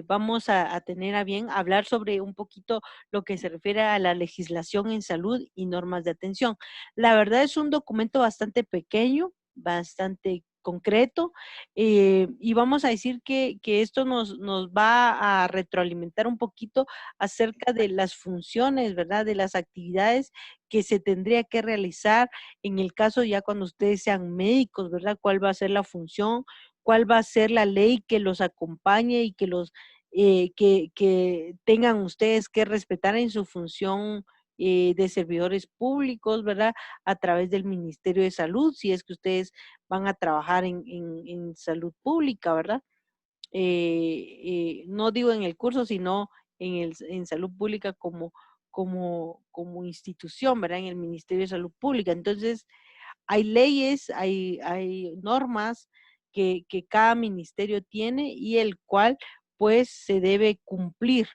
vamos a tener a bien hablar sobre un poquito lo que se refiere a la legislación en salud y normas de atención. La verdad es un documento bastante pequeño, bastante concreto, y vamos a decir que esto nos va a retroalimentar un poquito acerca de las funciones, ¿verdad? De las actividades que se tendría que realizar en el caso ya cuando ustedes sean médicos, ¿verdad? ¿Cuál va a ser la función? ¿Cuál va a ser la ley que los acompañe y que los que tengan ustedes que respetar en su función de servidores públicos, ¿verdad? A través del Ministerio de Salud, si es que ustedes van a trabajar en salud pública, ¿verdad? No digo en el curso, sino en salud pública como institución, ¿verdad? En el Ministerio de Salud Pública. Entonces, hay leyes, hay normas que cada ministerio tiene y el cual pues se debe cumplir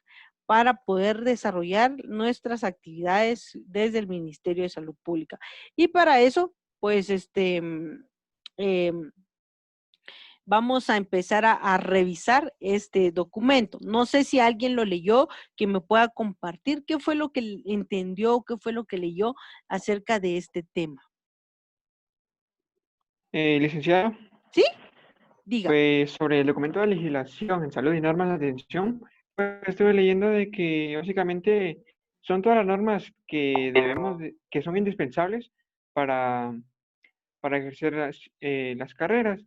para poder desarrollar nuestras actividades desde el Ministerio de Salud Pública. Y para eso, pues em, vamos a empezar a revisar este documento. No sé si alguien lo leyó, que me pueda compartir qué fue lo que entendió, qué fue lo que leyó acerca de este tema. Licenciado, ¿Sí? Diga. pues sobre el documento de legislación en salud y normas de atención, pues estuve leyendo de que básicamente son todas las normas que que son indispensables para, para ejercer las carreras.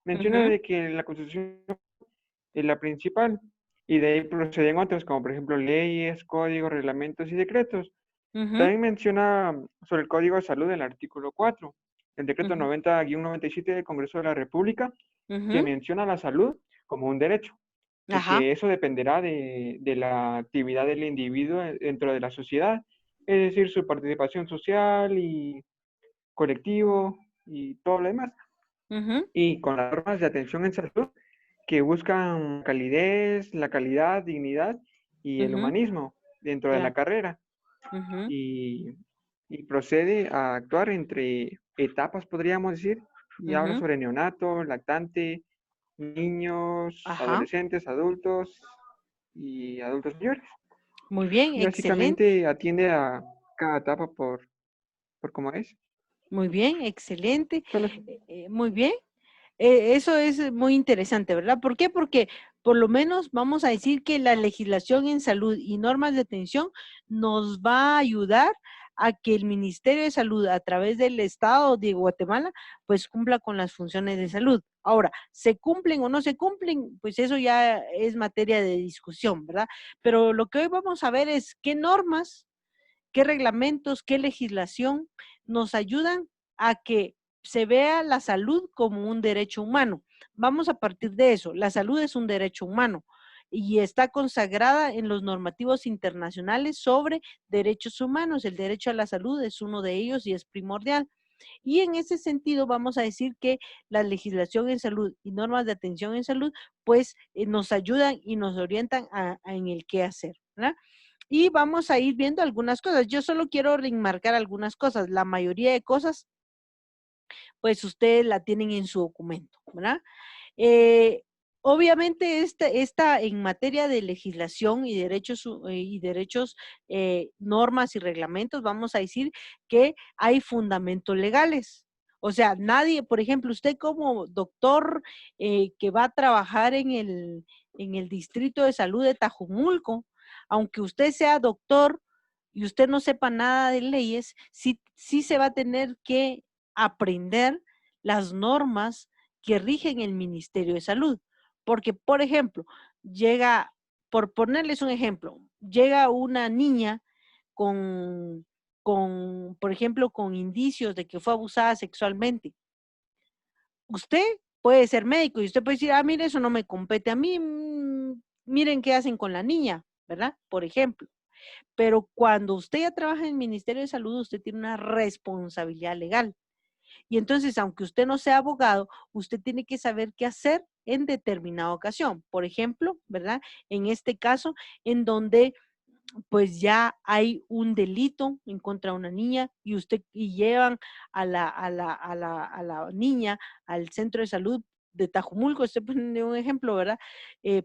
Menciona Ujú, de que la Constitución es la principal y de ahí proceden otras, como por ejemplo leyes, códigos, reglamentos y decretos. ujú, También menciona sobre el Código de Salud, el artículo 4, el decreto ujú, 90-97 del Congreso de la República, que ujú. menciona la salud como un derecho y Ajá. que eso dependerá de la actividad del individuo dentro de la sociedad, es decir, su participación social y colectivo y todo lo demás. Ujú, Y con las normas de atención en salud que buscan calidez, la calidad, dignidad y el ujú, humanismo dentro de ya, la carrera. ujú, Y, y procede a actuar entre etapas, podríamos decir, y habla ujú, sobre neonato, lactante, niños, ajá. adolescentes, adultos y adultos mayores. Muy bien, Y excelente. básicamente atiende a cada etapa por cómo es. Muy bien, excelente. Solo Muy bien. Eso es muy interesante, ¿verdad? ¿Por qué? Porque por lo menos vamos a decir que la legislación en salud y normas de atención nos va a ayudar a que el Ministerio de Salud a través del Estado de Guatemala pues cumpla con las funciones de salud. Ahora, ¿se cumplen o no se cumplen? Pues eso ya es materia de discusión, ¿verdad? Pero lo que hoy vamos a ver es qué normas, qué reglamentos, qué legislación nos ayudan a que se vea la salud como un derecho humano. Vamos a partir de eso. La salud es un derecho humano y está consagrada en los normativos internacionales sobre derechos humanos. El derecho a la salud es uno de ellos y es primordial. Y en ese sentido vamos a decir que la legislación en salud y normas de atención en salud pues nos ayudan y nos orientan en el qué hacer, ¿verdad? Y vamos a ir viendo algunas cosas. Yo solo quiero remarcar algunas cosas. La mayoría de cosas, pues ustedes la tienen en su documento, ¿verdad? Eh, obviamente, esta en materia de legislación y derechos, normas y reglamentos, vamos a decir que hay fundamentos legales. O sea, nadie, por ejemplo, usted como doctor que va a trabajar en el Distrito de Salud de Tajumulco, aunque usted sea doctor y usted no sepa nada de leyes, sí se va a tener que aprender las normas que rigen el Ministerio de Salud. Porque, por ejemplo, llega, por ponerles un ejemplo, llega una niña con, por ejemplo, con indicios de que fue abusada sexualmente. Usted puede ser médico y usted puede decir, ah, mire, eso no me compete a mí, miren qué hacen con la niña, ¿verdad? Por ejemplo. Pero cuando usted ya trabaja en el Ministerio de Salud, usted tiene una responsabilidad legal. Y entonces, aunque usted no sea abogado, usted tiene que saber qué hacer en determinada ocasión. Por ejemplo, ¿verdad? En este caso, en donde pues ya hay un delito en contra de una niña y llevan a la niña al centro de salud de Tajumulco, estoy poniendo un ejemplo, ¿verdad?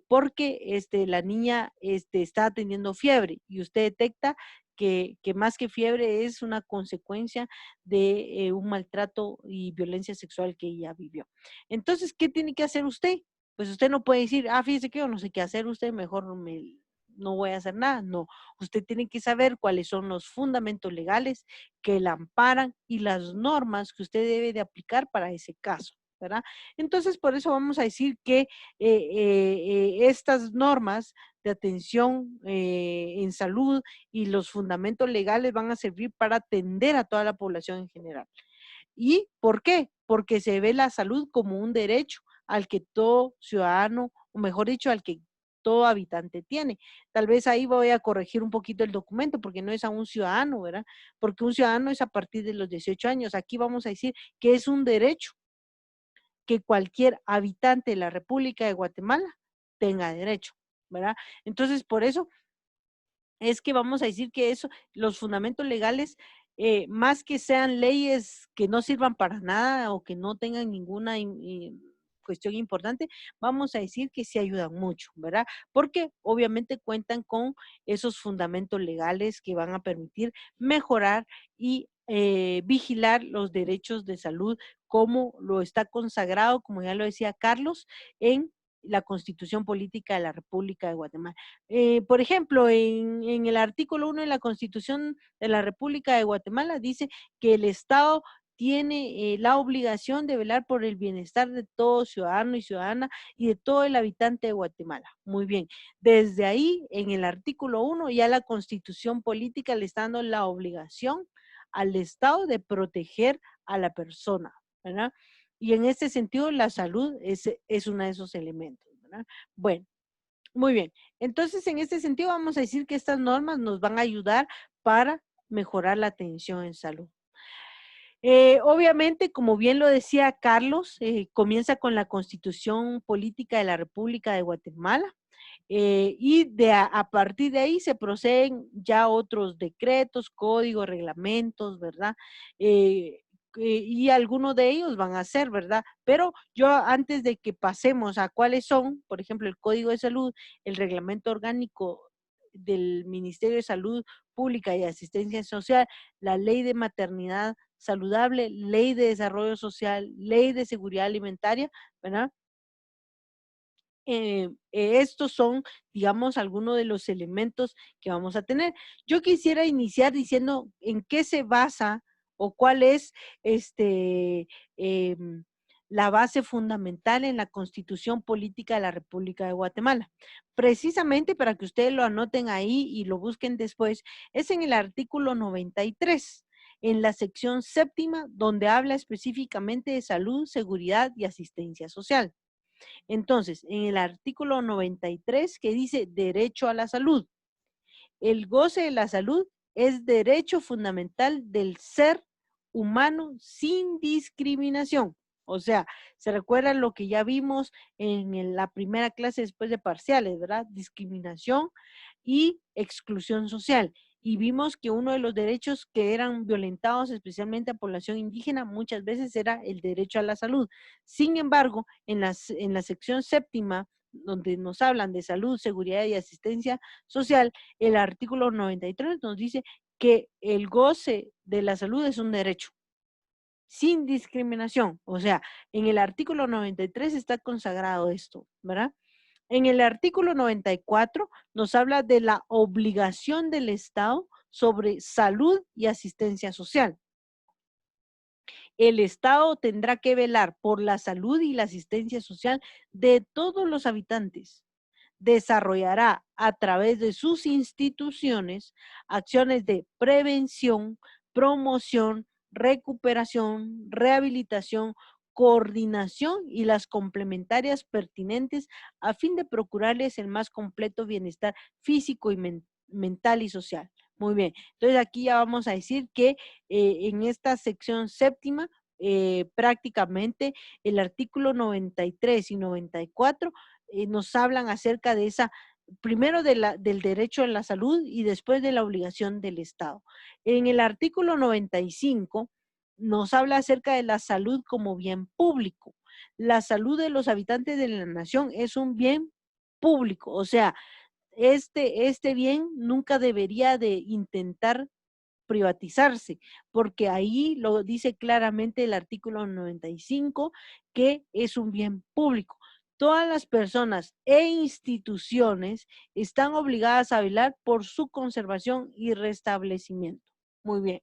Porque la niña está teniendo fiebre y usted detecta que más que fiebre es una consecuencia de un maltrato y violencia sexual que ella vivió. Entonces, ¿qué tiene que hacer usted? Pues usted no puede decir, fíjese que yo no sé qué hacer, usted mejor no voy a hacer nada. No, usted tiene que saber cuáles son los fundamentos legales que la amparan y las normas que usted debe de aplicar para ese caso, ¿verdad? Entonces, por eso vamos a decir que estas normas de atención en salud y los fundamentos legales van a servir para atender a toda la población en general. ¿Y por qué? Porque se ve la salud como un derecho al que todo ciudadano, o mejor dicho, al que todo habitante tiene. Tal vez ahí voy a corregir un poquito el documento, porque no es a un ciudadano, ¿verdad? Porque un ciudadano es a partir de los 18 años. Aquí vamos a decir que es un derecho que cualquier habitante de la República de Guatemala tenga derecho, ¿verdad? Entonces, por eso es que vamos a decir que eso, los fundamentos legales, más que sean leyes que no sirvan para nada o que no tengan ninguna cuestión importante, vamos a decir que sí ayudan mucho, ¿verdad? Porque obviamente cuentan con esos fundamentos legales que van a permitir mejorar y vigilar los derechos de salud como lo está consagrado, como ya lo decía Carlos, en la Constitución Política de la República de Guatemala. Por ejemplo, en el artículo 1 de la Constitución de la República de Guatemala dice que el Estado tiene la obligación de velar por el bienestar de todo ciudadano y ciudadana y de todo el habitante de Guatemala. Muy bien, desde ahí, en el artículo 1, ya la Constitución Política le está dando la obligación al Estado de proteger a la persona, ¿verdad? Y en este sentido, la salud es uno de esos elementos, ¿verdad? Bueno, muy bien. Entonces, en este sentido, vamos a decir que estas normas nos van a ayudar para mejorar la atención en salud. Obviamente, como bien lo decía Carlos, comienza con la Constitución Política de la República de Guatemala. Y a partir de ahí se proceden ya otros decretos, códigos, reglamentos, ¿verdad? Y algunos de ellos van a ser, ¿verdad? Pero yo antes de que pasemos a cuáles son, por ejemplo, el Código de Salud, el Reglamento Orgánico del Ministerio de Salud Pública y Asistencia Social, la Ley de Maternidad Saludable, Ley de Desarrollo Social, Ley de Seguridad Alimentaria, ¿verdad? Estos son, digamos, algunos de los elementos que vamos a tener. Yo quisiera iniciar diciendo en qué se basa o cuál es em, la base fundamental en la Constitución Política de la República de Guatemala. Precisamente para que ustedes lo anoten ahí y lo busquen después, es en el artículo 93, en la sección séptima, donde habla específicamente de salud, seguridad y asistencia social. Entonces, en el artículo 93 que dice derecho a la salud, el goce de la salud es derecho fundamental del ser humano sin discriminación. O sea, se recuerda lo que ya vimos en la primera clase después de parciales, ¿verdad? Discriminación y exclusión social. Y vimos que uno de los derechos que eran violentados, especialmente a población indígena, muchas veces era el derecho a la salud. Sin embargo, en la sección séptima, donde nos hablan de salud, seguridad y asistencia social, el artículo 93 nos dice que el goce de la salud es un derecho sin discriminación. O sea, en el artículo 93 está consagrado esto, ¿verdad? En el artículo 94 nos habla de la obligación del Estado sobre salud y asistencia social. El Estado tendrá que velar por la salud y la asistencia social de todos los habitantes. Desarrollará a través de sus instituciones acciones de prevención, promoción, recuperación, rehabilitación, coordinación y las complementarias pertinentes a fin de procurarles el más completo bienestar físico y mental y social. Muy bien, entonces aquí ya vamos a decir que en esta sección séptima, prácticamente el artículo 93 y 94 nos hablan acerca de esa, primero del derecho a la salud y después de la obligación del Estado. En el artículo 95 nos habla acerca de la salud como bien público. la salud de los habitantes de la nación es un bien público, o sea, este bien nunca debería de intentar privatizarse, porque ahí lo dice claramente el artículo 95, que es un bien público. Todas las personas e instituciones están obligadas a velar por su conservación y restablecimiento. Muy bien.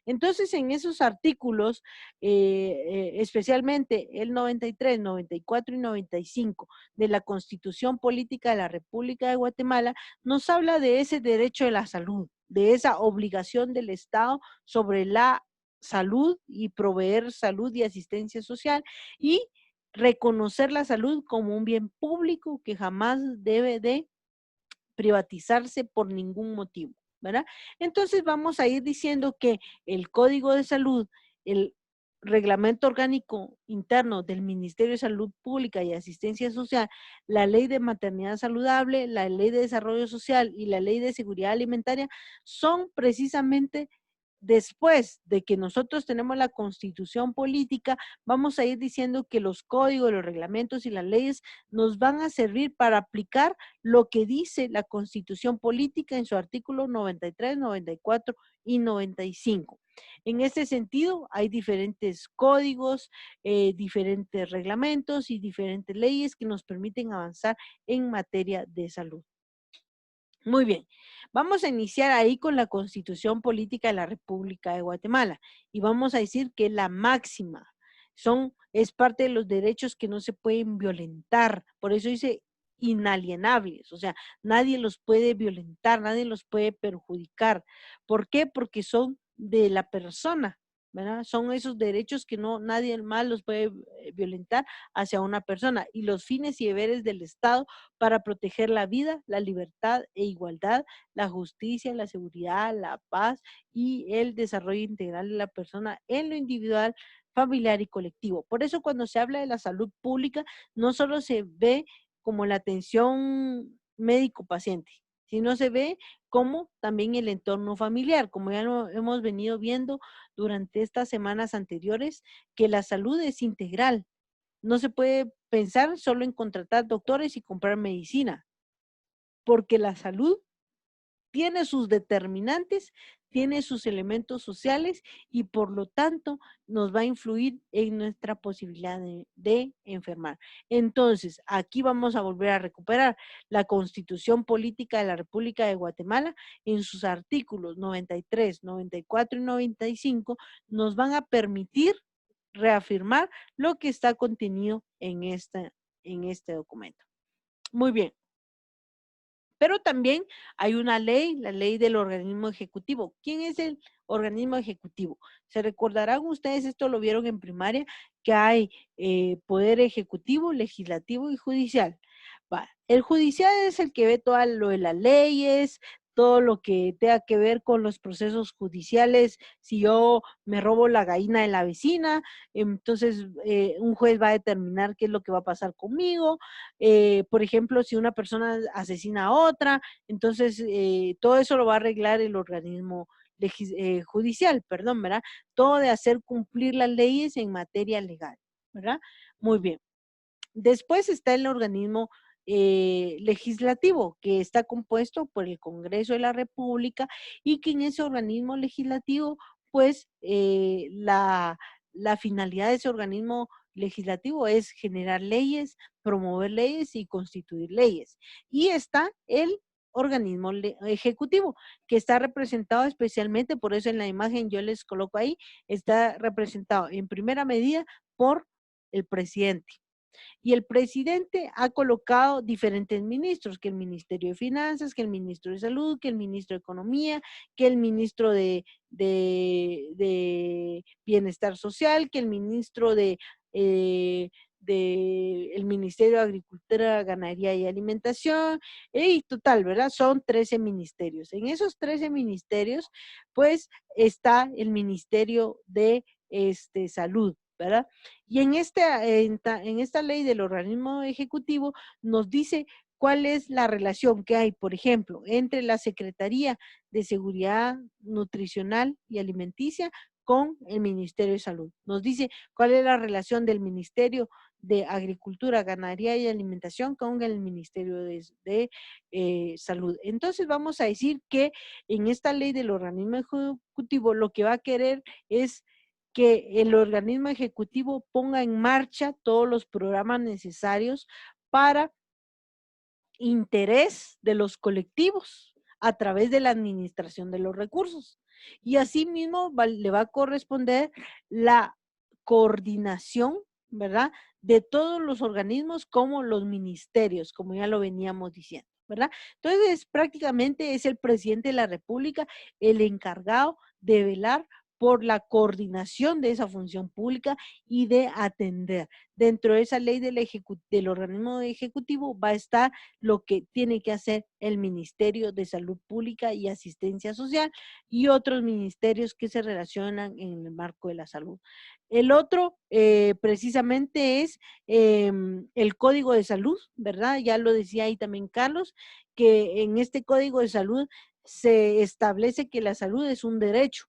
Entonces, en esos artículos, especialmente el 93, 94 y 95 de la Constitución Política de la República de Guatemala, nos habla de ese derecho de la salud, de esa obligación del Estado sobre la salud y proveer salud y asistencia social y reconocer la salud como un bien público que jamás debe de privatizarse por ningún motivo, ¿verdad? Entonces vamos a ir diciendo que el Código de Salud, el Reglamento Orgánico Interno del Ministerio de Salud Pública y Asistencia Social, la Ley de Maternidad Saludable, la Ley de Desarrollo Social y la Ley de Seguridad Alimentaria son precisamente después de que nosotros tenemos la constitución política, vamos a ir diciendo que los códigos, los reglamentos y las leyes nos van a servir para aplicar lo que dice la constitución política en su artículo 93, 94 y 95. En este sentido, hay diferentes códigos, diferentes reglamentos y diferentes leyes que nos permiten avanzar en materia de salud. Muy bien, vamos a iniciar ahí con la Constitución Política de la República de Guatemala y vamos a decir que la máxima es parte de los derechos que no se pueden violentar, por eso dice inalienables, o sea, nadie los puede violentar, nadie los puede perjudicar. ¿Por qué? Porque son de la persona, ¿verdad? Son esos derechos que nadie más los puede violentar hacia una persona y los fines y deberes del Estado para proteger la vida, la libertad e igualdad, la justicia, la seguridad, la paz y el desarrollo integral de la persona en lo individual, familiar y colectivo. Por eso cuando se habla de la salud pública, no solo se ve como la atención médico-paciente, sino se ve como también el entorno familiar, como ya lo hemos venido viendo durante estas semanas anteriores, que la salud es integral. No se puede pensar solo en contratar doctores y comprar medicina, porque la salud tiene sus determinantes, tiene sus elementos sociales y por lo tanto nos va a influir en nuestra posibilidad de enfermar. Entonces, aquí vamos a volver a recuperar la Constitución Política de la República de Guatemala en sus artículos 93, 94 y 95 nos van a permitir reafirmar lo que está contenido en este documento. Muy bien. Pero también hay una ley, la ley del organismo ejecutivo. ¿Quién es el organismo ejecutivo? Se recordarán ustedes, esto lo vieron en primaria, que hay poder ejecutivo, legislativo y judicial. El judicial es el que ve todo lo de las leyes, todo lo que tenga que ver con los procesos judiciales. Si yo me robo la gallina de la vecina, entonces un juez va a determinar qué es lo que va a pasar conmigo. Por ejemplo, si una persona asesina a otra, entonces todo eso lo va a arreglar el organismo judicial, perdón, ¿verdad? Todo de hacer cumplir las leyes en materia legal, ¿verdad? Muy bien. Después está el organismo legislativo, que está compuesto por el Congreso de la República y que en ese organismo legislativo, pues la finalidad de ese organismo legislativo es generar leyes, promover leyes y constituir leyes. Y está el organismo ejecutivo, que está representado especialmente, por eso en la imagen yo les coloco ahí, está representado en primera medida por el presidente. Y el presidente ha colocado diferentes ministros, que el Ministerio de Finanzas, que el Ministro de Salud, que el Ministro de Economía, que el Ministro de Bienestar Social, que el Ministro el Ministerio de Agricultura, Ganadería y Alimentación, y total, ¿verdad? Son 13 ministerios. En esos 13 ministerios, pues, está el Ministerio de Salud, ¿verdad? Y en esta ley del organismo ejecutivo nos dice cuál es la relación que hay, por ejemplo, entre la Secretaría de Seguridad Nutricional y Alimenticia con el Ministerio de Salud. Nos dice cuál es la relación del Ministerio de Agricultura, Ganadería y Alimentación con el Ministerio de Salud. Entonces vamos a decir que en esta ley del organismo ejecutivo lo que va a querer es que el organismo ejecutivo ponga en marcha todos los programas necesarios para interés de los colectivos a través de la administración de los recursos. Y asimismo le va a corresponder la coordinación, ¿verdad? De todos los organismos como los ministerios, como ya lo veníamos diciendo, ¿verdad? Entonces, prácticamente es el presidente de la República el encargado de velar por la coordinación de esa función pública y de atender. Dentro de esa ley del organismo ejecutivo va a estar lo que tiene que hacer el Ministerio de Salud Pública y Asistencia Social y otros ministerios que se relacionan en el marco de la salud. El otro precisamente es el Código de Salud, ¿verdad? Ya lo decía ahí también Carlos, que en este Código de Salud se establece que la salud es un derecho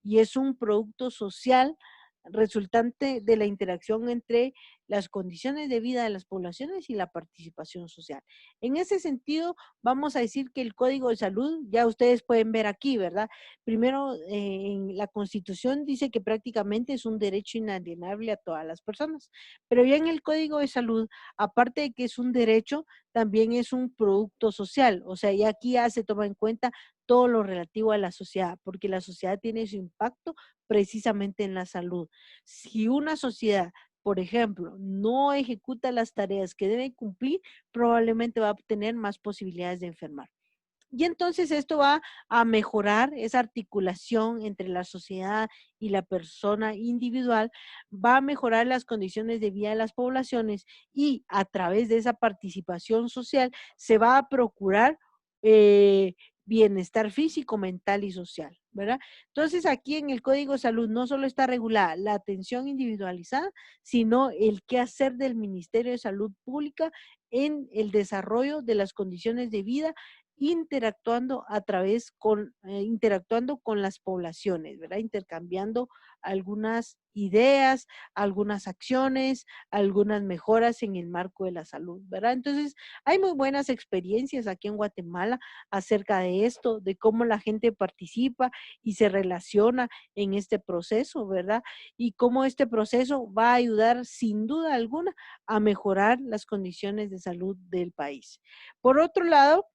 y es un producto social resultante de la interacción entre las condiciones de vida de las poblaciones y la participación social. En ese sentido, vamos a decir que el Código de Salud, ya ustedes pueden ver aquí, ¿verdad? Primero, en la Constitución dice que prácticamente es un derecho inalienable a todas las personas, pero ya en el Código de Salud, aparte de que es un derecho, también es un producto social, o sea, ya aquí ya se toma en cuenta todo lo relativo a la sociedad, porque la sociedad tiene su impacto precisamente en la salud. Si una sociedad, por ejemplo, no ejecuta las tareas que debe cumplir, probablemente va a tener más posibilidades de enfermar. Y entonces esto va a mejorar esa articulación entre la sociedad y la persona individual, va a mejorar las condiciones de vida de las poblaciones y a través de esa participación social se va a procurar eh, bienestar físico, mental y social, ¿verdad? Entonces aquí en el Código de Salud no solo está regulada la atención individualizada, sino el qué hacer del Ministerio de Salud Pública en el desarrollo de las condiciones de vida interactuando con las poblaciones, ¿verdad? Intercambiando algunas ideas, algunas acciones, algunas mejoras en el marco de la salud, ¿verdad? Entonces, hay muy buenas experiencias aquí en Guatemala acerca de esto, de cómo la gente participa y se relaciona en este proceso, ¿verdad? Y cómo este proceso va a ayudar sin duda alguna a mejorar las condiciones de salud del país. Por otro lado,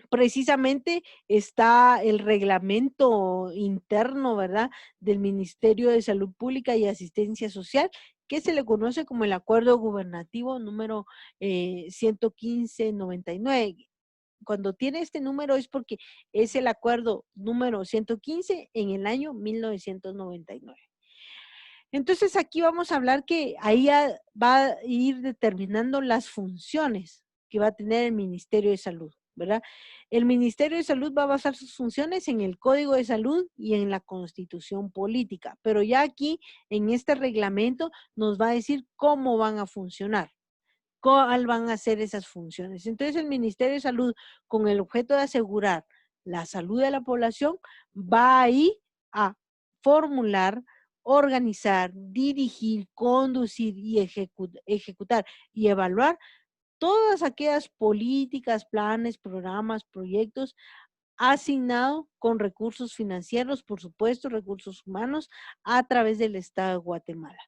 precisamente está el reglamento interno, ¿verdad?, del Ministerio de Salud Pública y Asistencia Social, que se le conoce como el Acuerdo Gubernativo número 11599. Cuando tiene este número es porque es el acuerdo número 115 en el año 1999. Entonces aquí vamos a hablar que ahí va a ir determinando las funciones que va a tener el Ministerio de Salud, ¿verdad? El Ministerio de Salud va a basar sus funciones en el Código de Salud y en la Constitución Política, pero ya aquí en este reglamento nos va a decir cómo van a funcionar, cuál van a ser esas funciones. Entonces el Ministerio de Salud, con el objeto de asegurar la salud de la población, va ahí a formular, organizar, dirigir, conducir y ejecutar y evaluar todas aquellas políticas, planes, programas, proyectos asignados con recursos financieros, por supuesto, recursos humanos, a través del Estado de Guatemala.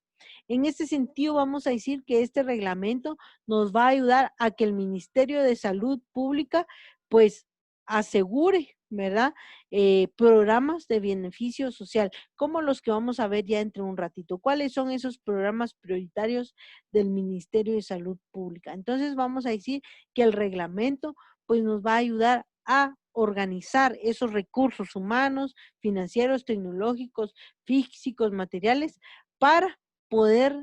En este sentido, vamos a decir que este reglamento nos va a ayudar a que el Ministerio de Salud Pública, pues, asegure, ¿verdad? Programas de beneficio social, como los que vamos a ver ya entre un ratito. ¿Cuáles son esos programas prioritarios del Ministerio de Salud Pública? Entonces, vamos a decir que el reglamento, pues, nos va a ayudar a organizar esos recursos humanos, financieros, tecnológicos, físicos, materiales, para poder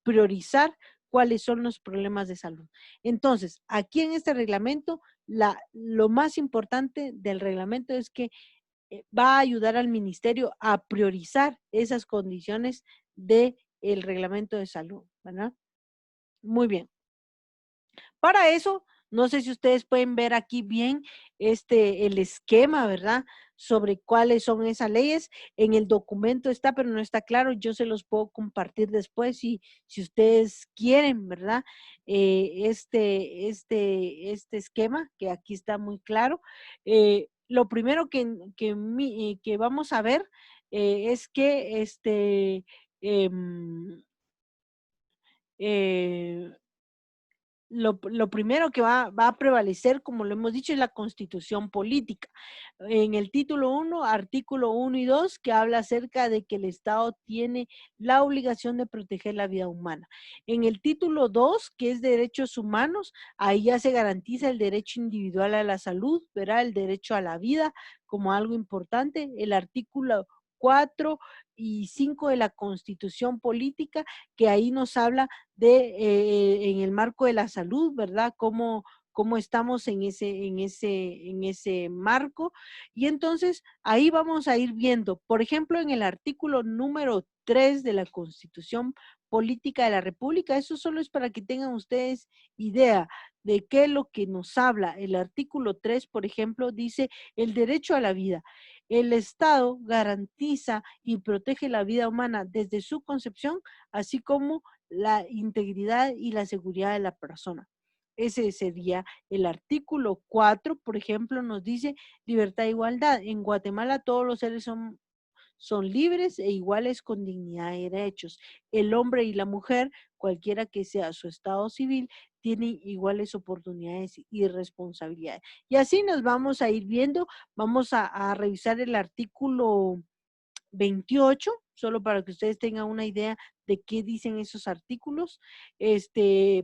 priorizar cuáles son los problemas de salud. Entonces, aquí en este reglamento, lo más importante del reglamento es que va a ayudar al ministerio a priorizar esas condiciones del reglamento de salud, ¿verdad? Muy bien. Para eso, no sé si ustedes pueden ver aquí bien el esquema, ¿verdad? sobre cuáles son esas leyes. En el documento está, pero no está claro. Yo se los puedo compartir después si ustedes quieren, ¿verdad? Este esquema, que aquí está muy claro. Lo primero que vamos a ver es que em, eh, lo primero que va a prevalecer, como lo hemos dicho, es la constitución política. En el título 1, artículo 1 y 2, que habla acerca de que el Estado tiene la obligación de proteger la vida humana. En el título 2, que es derechos humanos, ahí ya se garantiza el derecho individual a la salud, ¿verdad? El derecho a la vida como algo importante. El artículo 4 y 5 de la constitución política, que ahí nos habla en el marco de la salud, ¿verdad? Cómo estamos en ese marco. Y entonces ahí vamos a ir viendo, por ejemplo, en el artículo número 3 de la Constitución Política de la República, eso solo es para que tengan ustedes idea de qué es lo que nos habla. El artículo 3, por ejemplo, dice el derecho a la vida. El Estado garantiza y protege la vida humana desde su concepción, así como la integridad y la seguridad de la persona. Ese sería el artículo 4, por ejemplo, nos dice libertad e igualdad. En Guatemala todos los seres son libres e iguales con dignidad y derechos. El hombre y la mujer, cualquiera que sea su estado civil, tienen iguales oportunidades y responsabilidades. Y así nos vamos a ir viendo, vamos a revisar el artículo 28, solo para que ustedes tengan una idea de qué dicen esos artículos.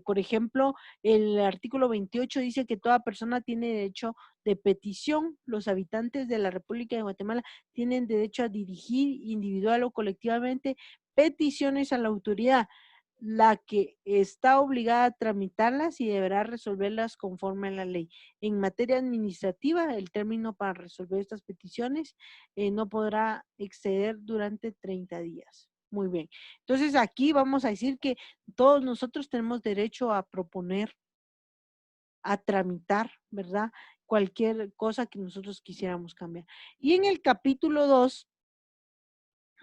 Por ejemplo, el artículo 28 dice que toda persona tiene derecho de petición. Los habitantes de la República de Guatemala tienen derecho a dirigir individual o colectivamente peticiones a la autoridad, la que está obligada a tramitarlas y deberá resolverlas conforme a la ley. En materia administrativa, el término para resolver estas peticiones no podrá exceder durante 30 días. Muy bien. Entonces aquí vamos a decir que todos nosotros tenemos derecho a proponer, a tramitar, ¿verdad? Cualquier cosa que nosotros quisiéramos cambiar. Y en el capítulo 2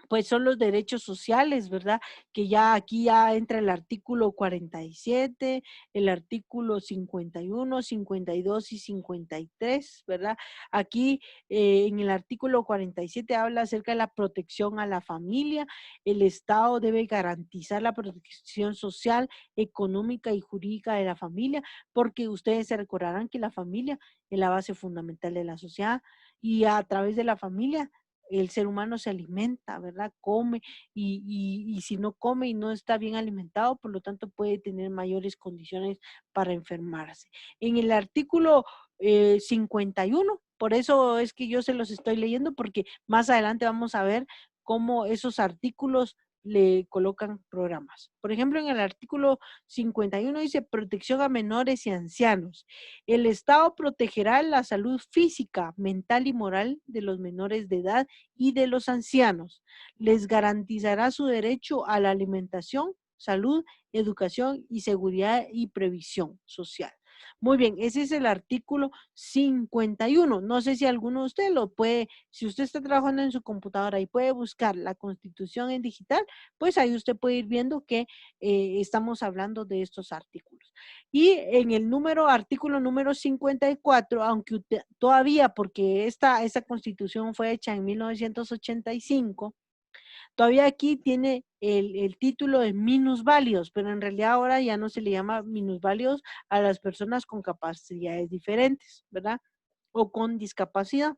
pues son los derechos sociales, ¿verdad? Que ya aquí ya entra el artículo 47, el artículo 51, 52 y 53, ¿verdad? Aquí en el artículo 47 habla acerca de la protección a la familia. El Estado debe garantizar la protección social, económica y jurídica de la familia, porque ustedes se recordarán que la familia es la base fundamental de la sociedad y a través de la familia el ser humano se alimenta, ¿verdad? Come y si no come y no está bien alimentado, por lo tanto puede tener mayores condiciones para enfermarse. En el artículo 51, por eso es que yo se los estoy leyendo, porque más adelante vamos a ver cómo esos artículos le colocan programas. Por ejemplo, en el artículo 51 dice protección a menores y ancianos. El Estado protegerá la salud física, mental y moral de los menores de edad y de los ancianos. Les garantizará su derecho a la alimentación, salud, educación y seguridad y previsión social. Muy bien, ese es el artículo 51. No sé si alguno de ustedes lo puede, si usted está trabajando en su computadora y puede buscar la Constitución en digital, pues ahí usted puede ir viendo que estamos hablando de estos artículos. Y en el artículo número 54, aunque todavía, porque esta Constitución fue hecha en 1985, todavía aquí tiene el título de minusválidos, pero en realidad ahora ya no se le llama minusválidos a las personas con capacidades diferentes, ¿verdad? O con discapacidad.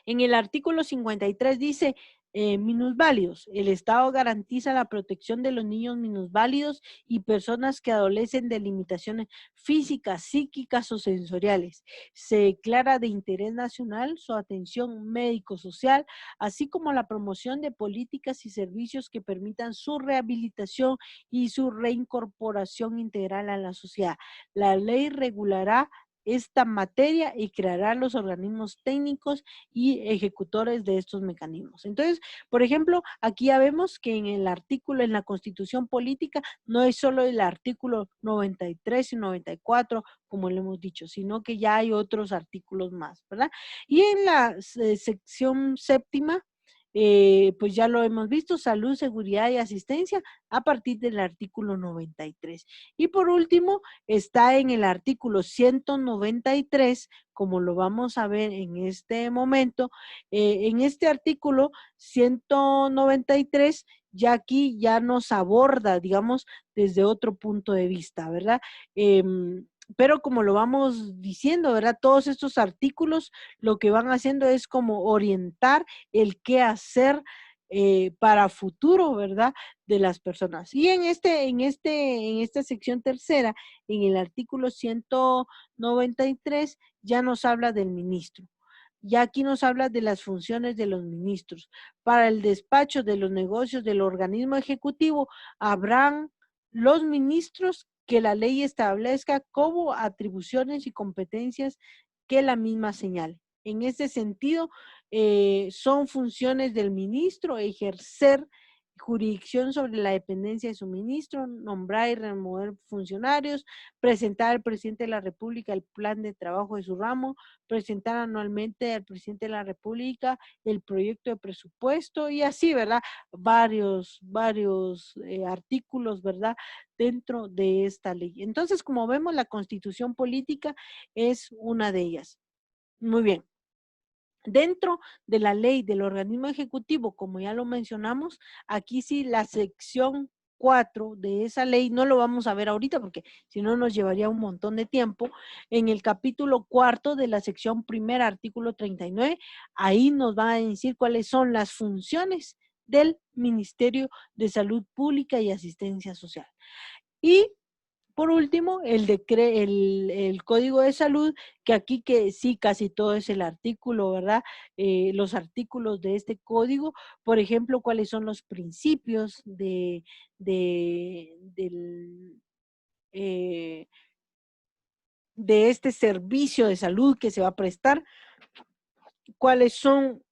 En el artículo 53 dice, minusválidos, el Estado garantiza la protección de los niños minusválidos y personas que adolecen de limitaciones físicas, psíquicas o sensoriales. Se declara de interés nacional su atención médico-social, así como la promoción de políticas y servicios que permitan su rehabilitación y su reincorporación integral a la sociedad. La ley regulará esta materia y creará los organismos técnicos y ejecutores de estos mecanismos. Entonces, por ejemplo, aquí ya vemos que en el artículo, en la Constitución Política, no es solo el artículo 93 y 94, como le hemos dicho, sino que ya hay otros artículos más, ¿verdad? Y en la sección séptima, pues ya lo hemos visto, salud, seguridad y asistencia a partir del artículo 93. Y por último, está en el artículo 193, como lo vamos a ver en este momento. En este artículo 193, ya aquí ya nos aborda, digamos, desde otro punto de vista, ¿verdad? Pero como lo vamos diciendo, ¿verdad? Todos estos artículos lo que van haciendo es como orientar el qué hacer para futuro, ¿verdad? De las personas. Y en esta sección tercera, en el artículo 193, ya nos habla del ministro. Ya aquí nos habla de las funciones de los ministros. Para el despacho de los negocios del organismo ejecutivo, habrán los ministros que la ley establezca como atribuciones y competencias que la misma señale. En este sentido, son funciones del ministro ejercer jurisdicción sobre la dependencia de su ministro, nombrar y remover funcionarios, presentar al presidente de la República el plan de trabajo de su ramo, presentar anualmente al presidente de la República el proyecto de presupuesto y así, ¿verdad? Varios artículos, ¿verdad? Dentro de esta ley. Entonces, como vemos, la Constitución Política es una de ellas. Muy bien. Dentro de la ley del organismo ejecutivo, como ya lo mencionamos, aquí sí la sección 4 de esa ley, no lo vamos a ver ahorita porque si no nos llevaría un montón de tiempo. En el capítulo 4 de la sección primera, artículo 39, ahí nos van a decir cuáles son las funciones del Ministerio de Salud Pública y Asistencia Social. Y por último, el Código de Salud, que aquí que sí, casi todo es el artículo, ¿verdad? Los artículos de este código, por ejemplo, cuáles son los principios eh, de este servicio de salud que se va a prestar, cuáles son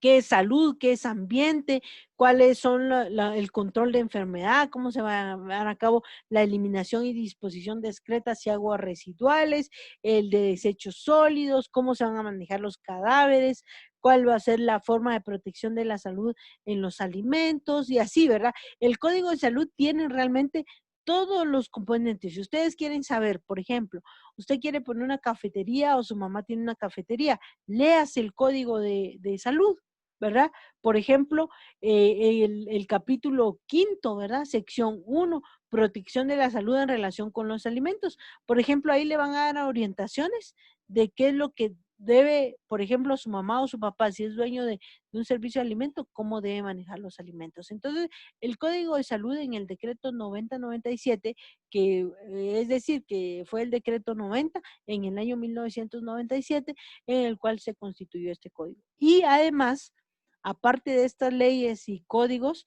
qué es salud, qué es ambiente, cuáles son el control de enfermedad, cómo se va a llevar a cabo la eliminación y disposición de excretas y aguas residuales, el de desechos sólidos, cómo se van a manejar los cadáveres, cuál va a ser la forma de protección de la salud en los alimentos y así, ¿verdad? El Código de Salud tiene realmente todos los componentes. Si ustedes quieren saber, por ejemplo, usted quiere poner una cafetería o su mamá tiene una cafetería, léase el Código de Salud, ¿verdad? Por ejemplo, el capítulo quinto, ¿verdad? Sección 1, protección de la salud en relación con los alimentos. Por ejemplo, ahí le van a dar orientaciones de qué es lo que debe, por ejemplo, su mamá o su papá, si es dueño de un servicio de alimento, cómo debe manejar los alimentos. Entonces, el Código de Salud en el decreto 9097, que es decir, que fue el decreto 90 en el año 1997, en el cual se constituyó este código. Y además, aparte de estas leyes y códigos,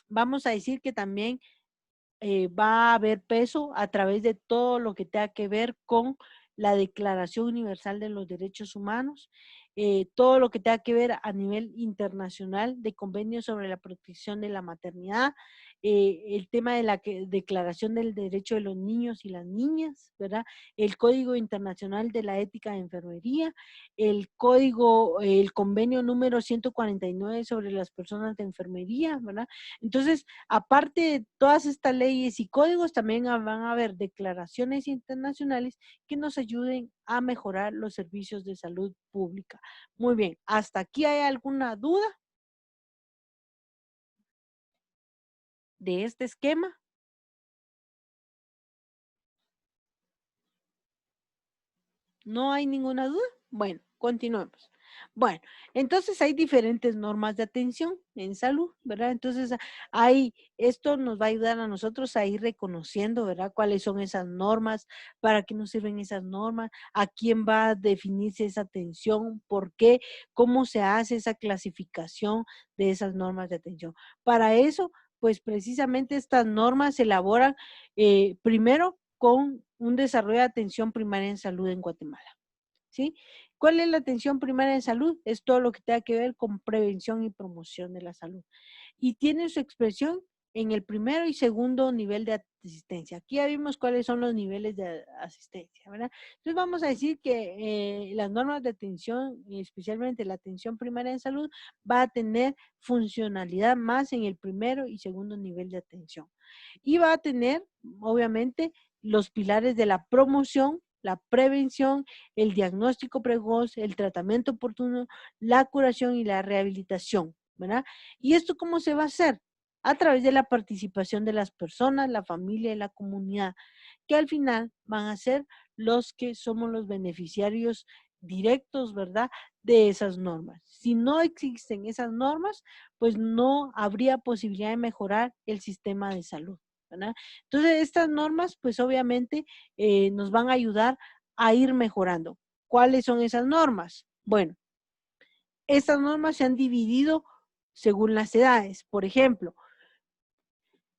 vamos a decir que también va a haber peso a través de todo lo que tenga que ver con la Declaración Universal de los Derechos Humanos, todo lo que tenga que ver a nivel internacional de convenios sobre la protección de la maternidad, el tema de la Declaración del Derecho de los Niños y las Niñas, ¿verdad? El Código Internacional de la Ética de Enfermería, el convenio número 149 sobre las personas de enfermería, ¿verdad? Entonces, aparte de todas estas leyes y códigos, también van a haber declaraciones internacionales que nos ayuden a mejorar los servicios de salud pública. Muy bien, ¿hasta aquí hay alguna duda de este esquema? ¿No hay ninguna duda? Bueno, continuemos. Bueno, entonces hay diferentes normas de atención en salud, ¿verdad? Entonces, esto nos va a ayudar a nosotros a ir reconociendo, ¿verdad? Cuáles son esas normas, para qué nos sirven esas normas, a quién va a definirse esa atención, por qué, cómo se hace esa clasificación de esas normas de atención. Para eso, pues precisamente estas normas se elaboran primero con un desarrollo de atención primaria en salud en Guatemala. ¿Sí? ¿Cuál es la atención primaria en salud? Es todo lo que tenga que ver con prevención y promoción de la salud. Y tiene su expresión en el primero y segundo nivel de asistencia. Aquí ya vimos cuáles son los niveles de asistencia, ¿verdad? Entonces vamos a decir que las normas de atención, especialmente la atención primaria en salud, va a tener funcionalidad más en el primero y segundo nivel de atención. Y va a tener, obviamente, los pilares de la promoción, la prevención, el diagnóstico precoz, el tratamiento oportuno, la curación y la rehabilitación, ¿verdad? ¿Y esto cómo se va a hacer? A través de la participación de las personas, la familia y la comunidad, que al final van a ser los que somos los beneficiarios directos, ¿verdad?, de esas normas. Si no existen esas normas, pues no habría posibilidad de mejorar el sistema de salud, ¿verdad? Entonces, estas normas, pues obviamente nos van a ayudar a ir mejorando. ¿Cuáles son esas normas? Bueno, estas normas se han dividido según las edades. Por ejemplo,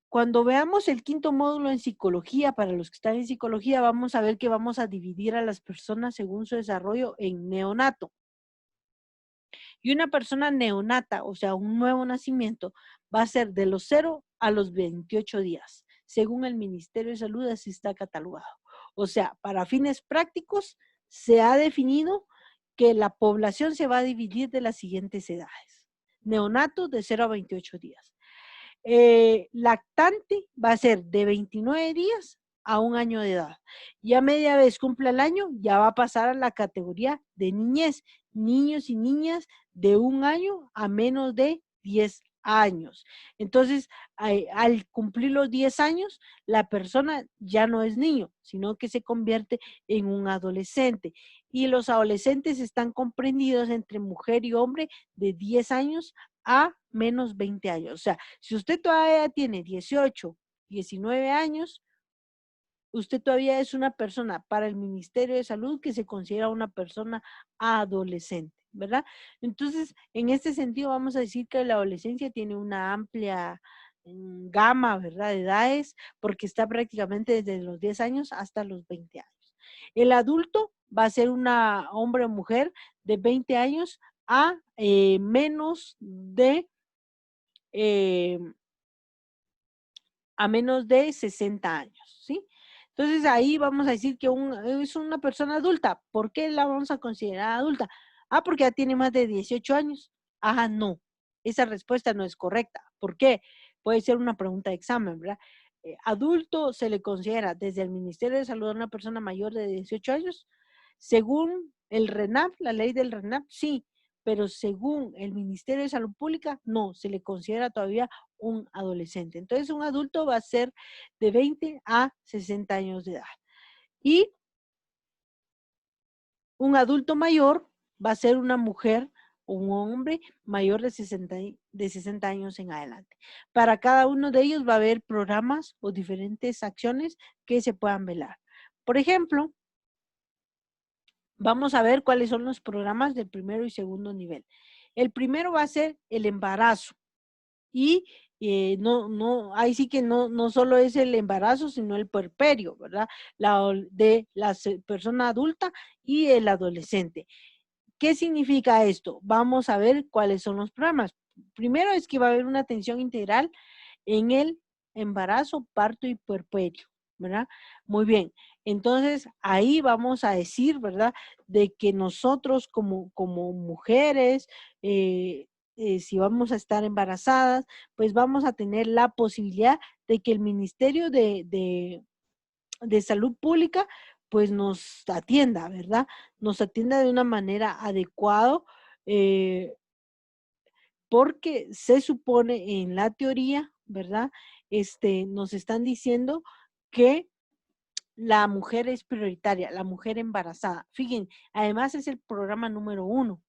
cuando veamos el quinto módulo en psicología, para los que están en psicología, vamos a ver que vamos a dividir a las personas según su desarrollo en neonato. Y una persona neonata, o sea, un nuevo nacimiento, va a ser de los 0 a los 28 días, según el Ministerio de Salud, así está catalogado. O sea, para fines prácticos, se ha definido que la población se va a dividir de las siguientes edades. Neonato de 0 a 28 días. Lactante va a ser de 29 días a 1 año de edad. Ya media vez cumpla el año, ya va a pasar a la categoría de niñez, niños y niñas de 1 año a menos de 10 años. Entonces, al cumplir los 10 años, la persona ya no es niño, sino que se convierte en un adolescente. Y los adolescentes están comprendidos entre mujer y hombre de 10 años a menos 20 años. O sea, si usted todavía tiene 18, 19 años, usted todavía es una persona para el Ministerio de Salud que se considera una persona adolescente, ¿verdad? Entonces, en este sentido, vamos a decir que la adolescencia tiene una amplia gama, ¿verdad?, de edades, porque está prácticamente desde los 10 años hasta los 20 años. El adulto va a ser una hombre o mujer de 20 años a menos de eh, a menos de 60 años, ¿sí? Entonces ahí vamos a decir que es una persona adulta. ¿Por qué la vamos a considerar adulta? Ah, porque ya tiene más de 18 años. Ah, no, esa respuesta no es correcta. ¿Por qué? Puede ser una pregunta de examen, ¿verdad? Adulto se le considera desde el Ministerio de Salud a una persona mayor de 18 años. Según el RENAP, la ley del RENAP, sí, pero según el Ministerio de Salud Pública, no, se le considera todavía un adolescente. Entonces, un adulto va a ser de 20 a 60 años de edad. Y un adulto mayor va a ser una mujer o un hombre mayor de 60 años en adelante. Para cada uno de ellos va a haber programas o diferentes acciones que se puedan velar. Por ejemplo, vamos a ver cuáles son los programas del primero y segundo nivel. El primero va a ser el embarazo. Y ahí sí que no solo es el embarazo, sino el puerperio, ¿verdad? De la persona adulta y el adolescente. ¿Qué significa esto? Vamos a ver cuáles son los programas. Primero es que va a haber una atención integral en el embarazo, parto y puerperio, ¿verdad? Muy bien. Entonces, ahí vamos a decir, ¿verdad? De que nosotros como mujeres, si vamos a estar embarazadas, pues vamos a tener la posibilidad de que el Ministerio de Salud Pública pues nos atienda, ¿verdad? Nos atienda de una manera adecuada, eh, porque se supone en la teoría, ¿verdad? Nos están diciendo que la mujer es prioritaria, la mujer embarazada. Fíjense, además es el programa número 1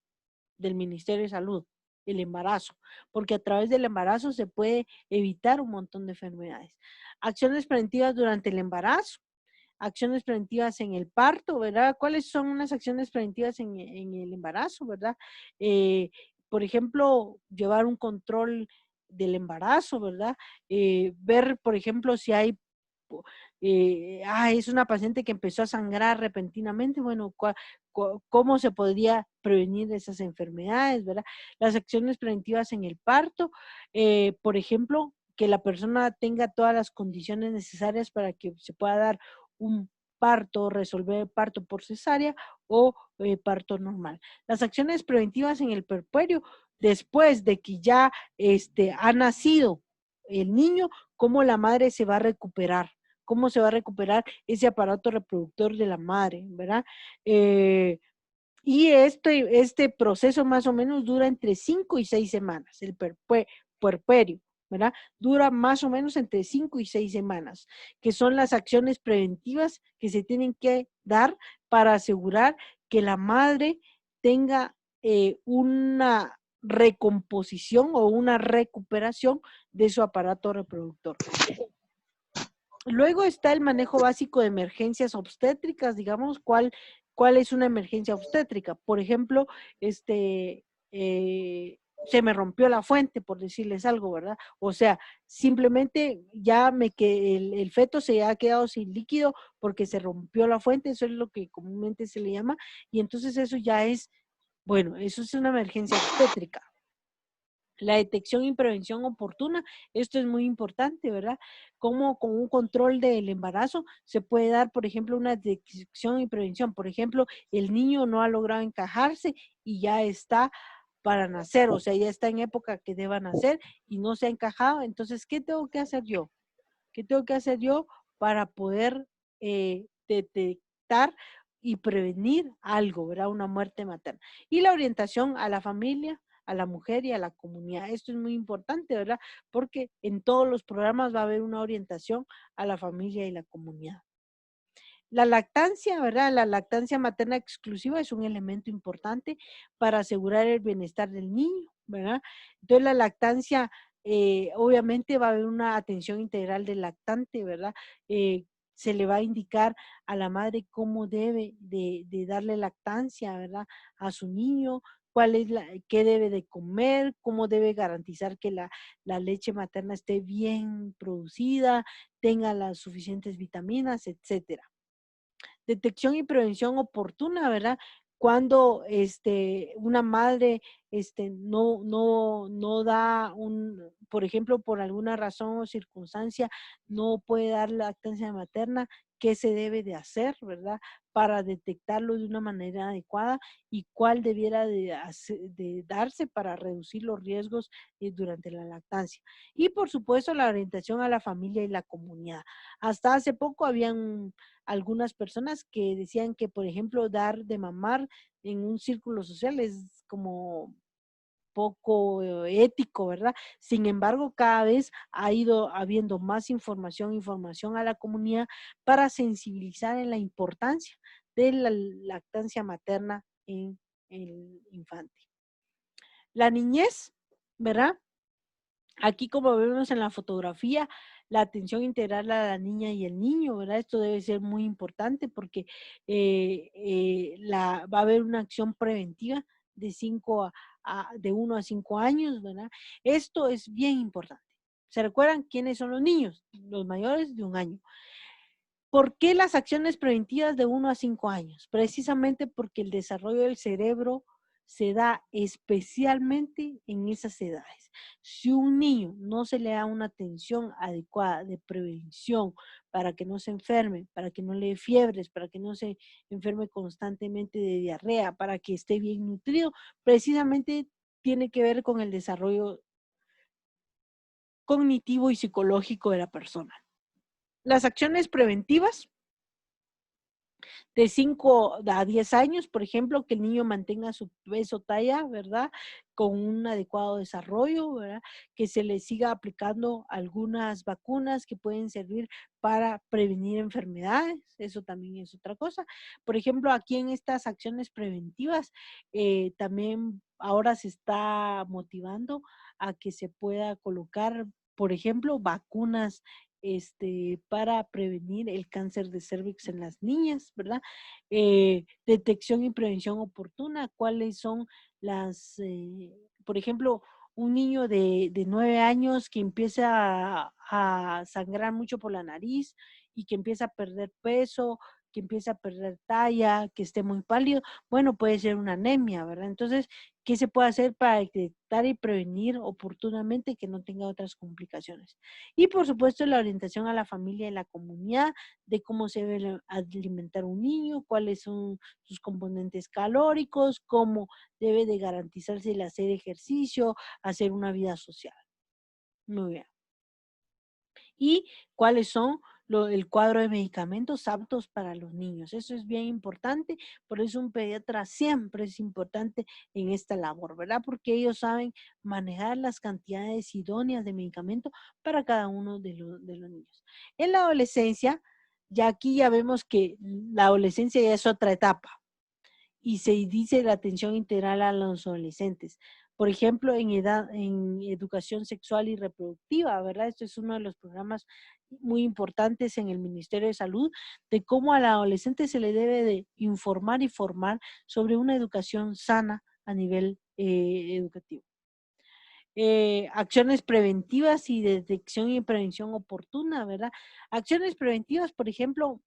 del Ministerio de Salud, el embarazo, porque a través del embarazo se puede evitar un montón de enfermedades. Acciones preventivas durante el embarazo, acciones preventivas en el parto, ¿verdad? ¿Cuáles son unas acciones preventivas en el embarazo, ¿verdad? Por ejemplo, llevar un control del embarazo, ¿verdad? Ver, por ejemplo, si hay es una paciente que empezó a sangrar repentinamente, bueno, ¿cómo se podría prevenir esas enfermedades, verdad? Las acciones preventivas en el parto, por ejemplo, que la persona tenga todas las condiciones necesarias para que se pueda dar un parto, resolver el parto por cesárea o parto normal. Las acciones preventivas en el puerperio, después de que ya ha nacido el niño, cómo la madre se va a recuperar, cómo se va a recuperar ese aparato reproductor de la madre, ¿verdad? Y este proceso más o menos dura entre 5 y 6 semanas, el puerperio, ¿verdad? Dura más o menos entre 5 y 6 semanas, que son las acciones preventivas que se tienen que dar para asegurar que la madre tenga una recomposición o una recuperación de su aparato reproductor. Luego está el manejo básico de emergencias obstétricas, digamos, ¿cuál es una emergencia obstétrica? Por ejemplo, se me rompió la fuente, por decirles algo, ¿verdad? O sea, simplemente el feto se ha quedado sin líquido porque se rompió la fuente, eso es lo que comúnmente se le llama, y entonces eso ya es, bueno, eso es una emergencia obstétrica. La detección y prevención oportuna, esto es muy importante, ¿verdad? Como con un control del embarazo se puede dar, por ejemplo, una detección y prevención. Por ejemplo, el niño no ha logrado encajarse y ya está para nacer, o sea, ya está en época que deba nacer y no se ha encajado. Entonces, ¿qué tengo que hacer yo? ¿Qué tengo que hacer yo para poder detectar y prevenir algo, ¿verdad? Una muerte materna. Y la orientación a la familia, a la mujer y a la comunidad. Esto es muy importante, ¿verdad? Porque en todos los programas va a haber una orientación a la familia y la comunidad. La lactancia, ¿verdad? La lactancia materna exclusiva es un elemento importante para asegurar el bienestar del niño, ¿verdad? Entonces la lactancia, obviamente va a haber una atención integral del lactante, ¿verdad? Se le va a indicar a la madre cómo debe de darle lactancia, ¿verdad? A su niño, qué debe de comer, cómo debe garantizar que la leche materna esté bien producida, tenga las suficientes vitaminas, etcétera. Detección y prevención oportuna, ¿verdad? Cuando una madre no da por ejemplo, por alguna razón o circunstancia, no puede dar lactancia materna, ¿qué se debe de hacer, verdad? Para detectarlo de una manera adecuada y cuál debiera de darse para reducir los riesgos durante la lactancia. Y por supuesto, la orientación a la familia y la comunidad. Hasta hace poco habían algunas personas que decían que, por ejemplo, dar de mamar en un círculo social es como poco ético, ¿verdad? Sin embargo, cada vez ha ido habiendo más información a la comunidad para sensibilizar en la importancia de la lactancia materna en el infante. La niñez, ¿verdad? Aquí, como vemos en la fotografía, la atención integral a la niña y el niño, ¿verdad? Esto debe ser muy importante porque va a haber una acción preventiva de 1 a 5 años, ¿verdad? Esto es bien importante. ¿Se recuerdan quiénes son los niños? Los mayores de 1 año. ¿Por qué las acciones preventivas de 1 a 5 años? Precisamente porque el desarrollo del cerebro se da especialmente en esas edades. Si un niño no se le da una atención adecuada de prevención para que no se enferme, para que no le dé fiebres, para que no se enferme constantemente de diarrea, para que esté bien nutrido, precisamente tiene que ver con el desarrollo cognitivo y psicológico de la persona. Las acciones preventivas de 5 a 10 años, por ejemplo, que el niño mantenga su peso talla, ¿verdad? Con un adecuado desarrollo, ¿verdad? Que se le siga aplicando algunas vacunas que pueden servir para prevenir enfermedades, eso también es otra cosa. Por ejemplo, aquí en estas acciones preventivas, también ahora se está motivando a que se pueda colocar, por ejemplo, vacunas para prevenir el cáncer de cervix en las niñas, ¿verdad? Detección y prevención oportuna, cuáles son por ejemplo, un niño de 9 años que empieza a sangrar mucho por la nariz y que empieza a perder peso, que empieza a perder talla, que esté muy pálido, bueno, puede ser una anemia, ¿verdad? Entonces, ¿qué se puede hacer para detectar y prevenir oportunamente que no tenga otras complicaciones? Y por supuesto, la orientación a la familia y la comunidad de cómo se debe alimentar un niño, cuáles son sus componentes calóricos, cómo debe de garantizarse el hacer ejercicio, hacer una vida social. Muy bien. Y cuáles son el cuadro de medicamentos aptos para los niños. Eso es bien importante, por eso un pediatra siempre es importante en esta labor, ¿verdad? Porque ellos saben manejar las cantidades idóneas de medicamento para cada uno de los niños. En la adolescencia, ya aquí ya vemos que la adolescencia ya es otra etapa y se dice la atención integral a los adolescentes. Por ejemplo, en educación sexual y reproductiva, ¿verdad? Esto es uno de los programas muy importantes en el Ministerio de Salud, de cómo al adolescente se le debe de informar y formar sobre una educación sana a nivel educativo. Acciones preventivas y detección y prevención oportuna, ¿verdad? Acciones preventivas, por ejemplo,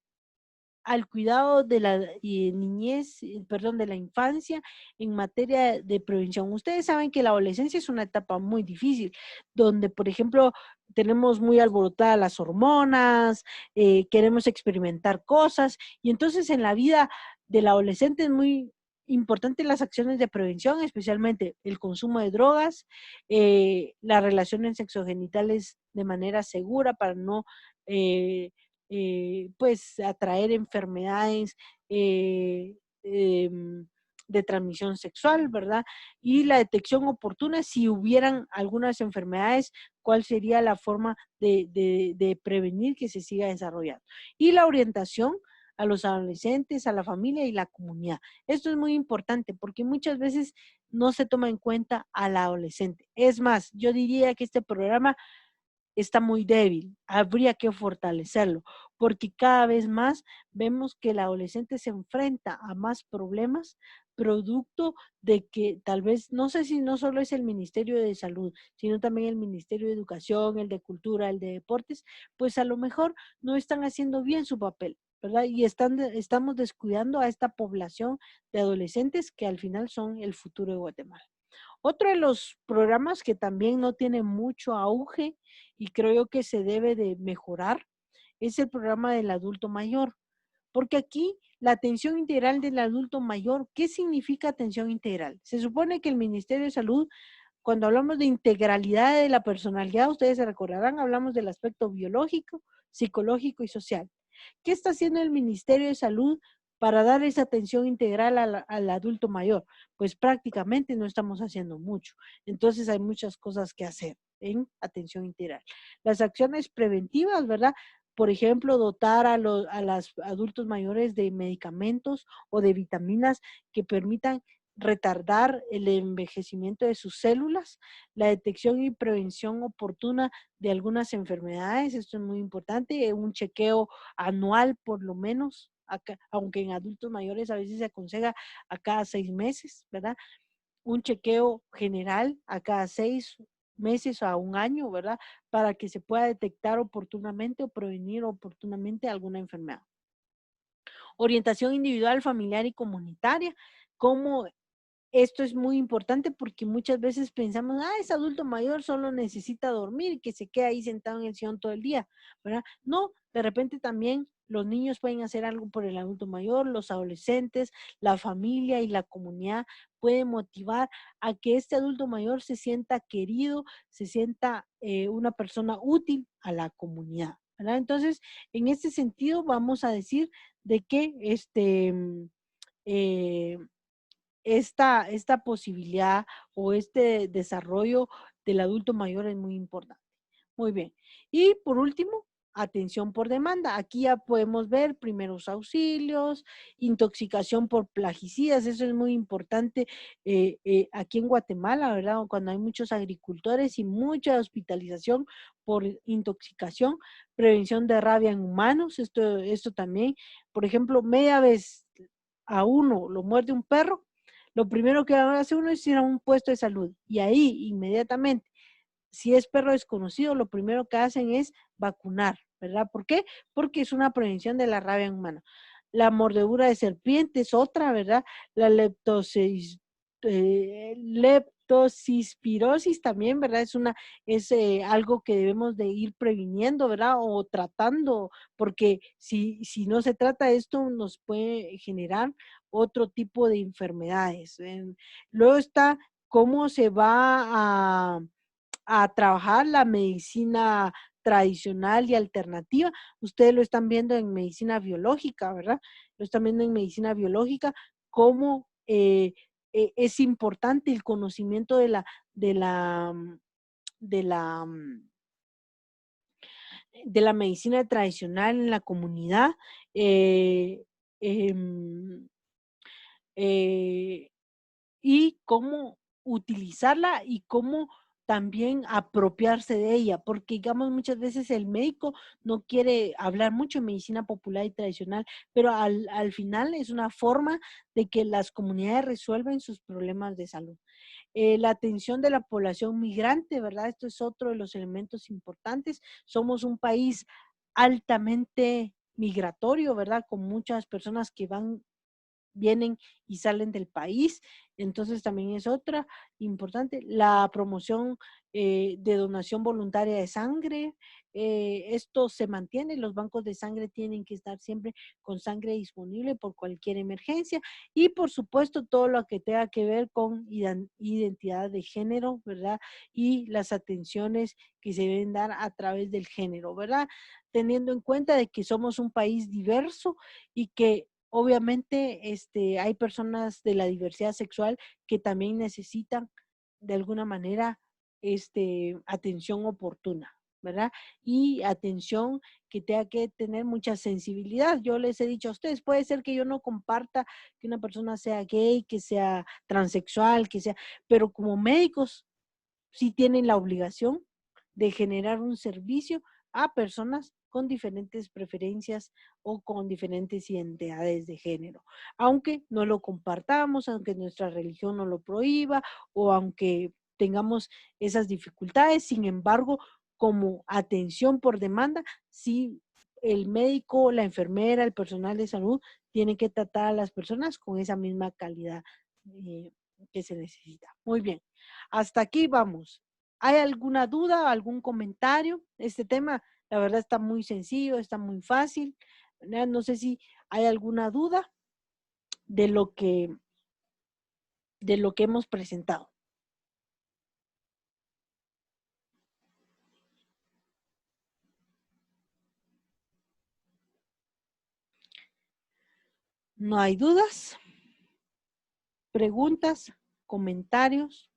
al cuidado de la niñez, perdón, de la infancia en materia de prevención. Ustedes saben que la adolescencia es una etapa muy difícil, donde, por ejemplo, tenemos muy alborotadas las hormonas, queremos experimentar cosas, y entonces en la vida del adolescente es muy importante las acciones de prevención, especialmente el consumo de drogas, las relaciones sexogenitales de manera segura para no pues atraer enfermedades eh, de transmisión sexual, ¿verdad? Y la detección oportuna, si hubieran algunas enfermedades, cuál sería la forma de prevenir que se siga desarrollando. Y la orientación a los adolescentes, a la familia y la comunidad. Esto es muy importante porque muchas veces no se toma en cuenta al adolescente. Es más, yo diría que este programa está muy débil, habría que fortalecerlo, porque cada vez más vemos que el adolescente se enfrenta a más problemas producto de que tal vez, no sé si no solo es el Ministerio de Salud, sino también el Ministerio de Educación, el de Cultura, el de Deportes, pues a lo mejor no están haciendo bien su papel, ¿verdad? Y estamos descuidando a esta población de adolescentes que al final son el futuro de Guatemala. Otro de los programas que también no tiene mucho auge y creo yo que se debe de mejorar es el programa del adulto mayor, porque aquí la atención integral del adulto mayor, ¿qué significa atención integral? Se supone que el Ministerio de Salud, cuando hablamos de integralidad de la personalidad, ustedes se recordarán, hablamos del aspecto biológico, psicológico y social. ¿Qué está haciendo el Ministerio de Salud para dar esa atención integral al adulto mayor? Pues prácticamente no estamos haciendo mucho. Entonces hay muchas cosas que hacer en atención integral. Las acciones preventivas, ¿verdad? Por ejemplo, dotar a los adultos mayores de medicamentos o de vitaminas que permitan retardar el envejecimiento de sus células, la detección y prevención oportuna de algunas enfermedades, esto es muy importante, un chequeo anual por lo menos, aunque en adultos mayores a veces se aconseja a cada 6 meses, ¿verdad? Un chequeo general a cada 6 meses o a un año, ¿verdad? Para que se pueda detectar oportunamente o prevenir oportunamente alguna enfermedad. Orientación individual, familiar y comunitaria, cómo esto es muy importante porque muchas veces pensamos, es adulto mayor, solo necesita dormir y que se quede ahí sentado en el sillón todo el día, ¿verdad? No, de repente también los niños pueden hacer algo por el adulto mayor, los adolescentes, la familia y la comunidad pueden motivar a que este adulto mayor se sienta querido, se sienta una persona útil a la comunidad, ¿verdad? Entonces, en este sentido, vamos a decir de que eh, esta posibilidad o este desarrollo del adulto mayor es muy importante. Muy bien. Y por último, atención por demanda. Aquí ya podemos ver primeros auxilios, intoxicación por plaguicidas. Eso es muy importante aquí en Guatemala, ¿verdad? Cuando hay muchos agricultores y mucha hospitalización por intoxicación, prevención de rabia en humanos. Esto también, por ejemplo, media vez a uno lo muerde un perro, lo primero que hace uno es ir a un puesto de salud y ahí inmediatamente, si es perro desconocido, lo primero que hacen es vacunar, ¿verdad? ¿Por qué? Porque es una prevención de la rabia humana. La mordedura de serpiente es otra, ¿verdad? La leptospirosis también, ¿verdad? Es algo que debemos de ir previniendo, ¿verdad? O tratando, porque si no se trata esto, nos puede generar otro tipo de enfermedades. Luego está cómo se va a trabajar la medicina tradicional y alternativa. Ustedes lo están viendo en medicina biológica, ¿verdad? Lo están viendo en medicina biológica, cómo es importante el conocimiento de la, de la, de la medicina tradicional en la comunidad. Eh, em, eh, y cómo utilizarla y cómo también apropiarse de ella, porque digamos muchas veces el médico no quiere hablar mucho de medicina popular y tradicional, pero al final es una forma de que las comunidades resuelven sus problemas de salud. La atención de la población migrante, ¿verdad? Esto es otro de los elementos importantes. Somos un país altamente migratorio, ¿verdad? Con muchas personas que vienen y salen del país. Entonces también es otra importante. La promoción de donación voluntaria de sangre. Esto se mantiene. Los bancos de sangre tienen que estar siempre con sangre disponible por cualquier emergencia. Y por supuesto todo lo que tenga que ver con identidad de género, ¿verdad? Y las atenciones que se deben dar a través del género, ¿verdad? Teniendo en cuenta de que somos un país diverso y que obviamente hay personas de la diversidad sexual que también necesitan de alguna manera atención oportuna, ¿verdad? Y atención que tenga que tener mucha sensibilidad. Yo les he dicho a ustedes, puede ser que yo no comparta que una persona sea gay, que sea transexual, pero como médicos sí tienen la obligación de generar un servicio a personas con diferentes preferencias o con diferentes identidades de género, aunque no lo compartamos, aunque nuestra religión no lo prohíba o aunque tengamos esas dificultades. Sin embargo, como atención por demanda, sí, el médico, la enfermera, el personal de salud tiene que tratar a las personas con esa misma calidad que se necesita. Muy bien, hasta aquí vamos. ¿Hay alguna duda, algún comentario? Este tema, la verdad, está muy sencillo, está muy fácil. No sé si hay alguna duda de de lo que hemos presentado. ¿No hay dudas? ¿Preguntas? ¿Comentarios?